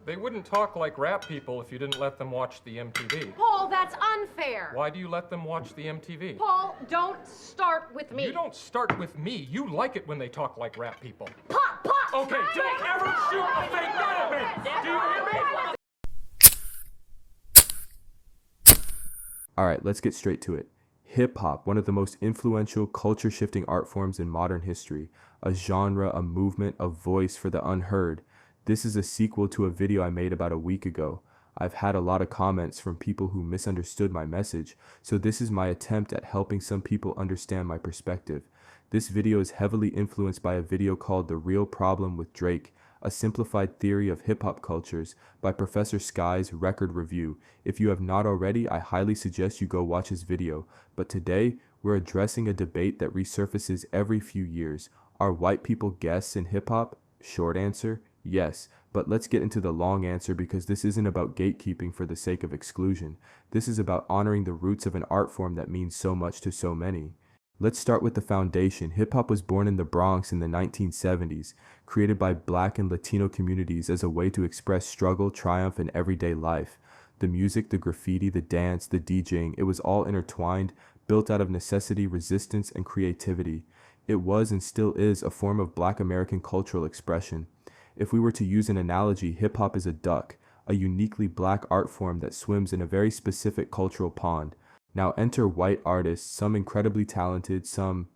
They wouldn't talk like rap people if you didn't let them watch the MTV. Paul, that's unfair. Why do you let them watch the MTV? Paul, don't start with me. You don't start with me. You like it when they talk like rap people. Pop, pop! Okay, don't ever shoot a fake gun at me! Do you hear me? Alright, let's get straight to it. Hip-hop, one of the most influential culture-shifting art forms in modern history. A genre, a movement, a voice for the unheard. This is a sequel to a video I made about a week ago. I've had a lot of comments from people who misunderstood my message, so this is my attempt at helping some people understand my perspective. This video is heavily influenced by a video called The Real Problem with Drake, a simplified theory of hip-hop cultures by Professor Sky's Record Review. If you have not already, I highly suggest you go watch his video. But today, we're addressing a debate that resurfaces every few years. Are white people guests in hip-hop? Short answer, yes. But let's get into the long answer, because this isn't about gatekeeping for the sake of exclusion. This is about honoring the roots of an art form that means so much to so many. Let's start with the foundation. Hip-hop was born in the Bronx in the 1970s, created by Black and Latino communities as a way to express struggle, triumph, and everyday life. The music, the graffiti, the dance, the DJing, it was all intertwined, built out of necessity, resistance, and creativity. It was and still is a form of Black American cultural expression. If we were to use an analogy, hip-hop is a duck, a uniquely Black art form that swims in a very specific cultural pond. Now enter white artists, some incredibly talented, some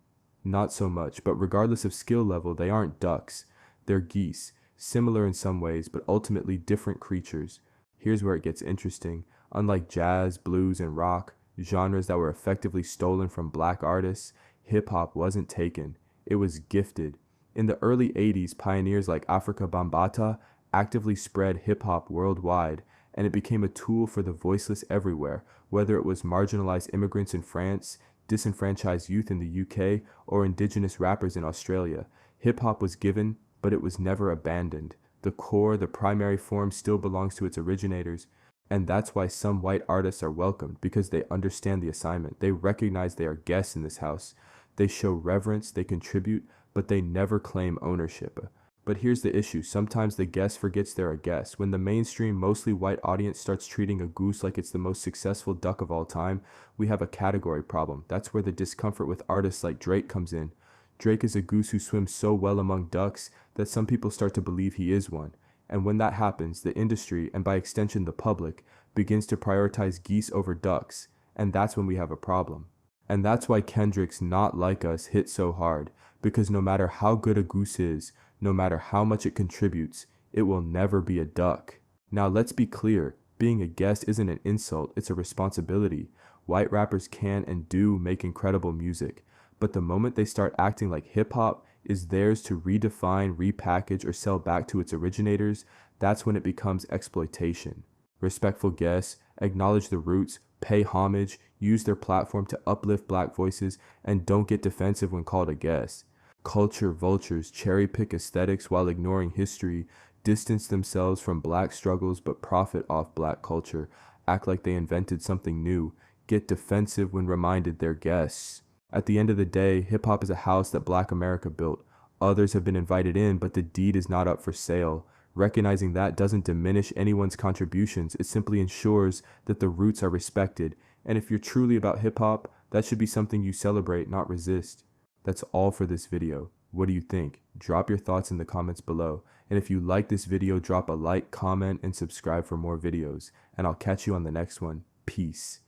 not so much, but regardless of skill level, they aren't ducks. They're geese, similar in some ways, but ultimately different creatures. Here's where it gets interesting. Unlike jazz, blues, and rock, genres that were effectively stolen from Black artists, hip-hop wasn't taken. It was gifted. In the early 80s, pioneers like Afrika Bambaataa actively spread hip-hop worldwide, and it became a tool for the voiceless everywhere, whether it was marginalized immigrants in France, disenfranchised youth in the UK, or indigenous rappers in Australia. Hip-hop was given, but it was never abandoned. The core, the primary form, still belongs to its originators, and that's why some white artists are welcomed, because they understand the assignment. They recognize they are guests in this house. They show reverence, they contribute, but they never claim ownership. But here's the issue. Sometimes the guest forgets they're a guest. When the mainstream, mostly white audience starts treating a goose like it's the most successful duck of all time, we have a category problem. That's where the discomfort with artists like Drake comes in. Drake is a goose who swims so well among ducks that some people start to believe he is one. And when that happens, the industry, and by extension the public, begins to prioritize geese over ducks. And that's when we have a problem. And that's why Kendrick's Not Like Us hit so hard. Because no matter how good a goose is, no matter how much it contributes, it will never be a duck. Now let's be clear, being a guest isn't an insult, it's a responsibility. White rappers can and do make incredible music, but the moment they start acting like hip-hop is theirs to redefine, repackage, or sell back to its originators, that's when it becomes exploitation. Respectful guests, acknowledge the roots, pay homage, use their platform to uplift Black voices, and don't get defensive when called a guest. Culture vultures cherry-pick aesthetics while ignoring history, distance themselves from Black struggles but profit off Black culture, act like they invented something new, get defensive when reminded they're guests. At the end of the day, hip-hop is a house that Black America built. Others have been invited in, but the deed is not up for sale. Recognizing that doesn't diminish anyone's contributions, it simply ensures that the roots are respected. And if you're truly about hip-hop, that should be something you celebrate, not resist. That's all for this video. What do you think? Drop your thoughts in the comments below. And if you like this video, drop a like, comment, and subscribe for more videos. And I'll catch you on the next one. Peace.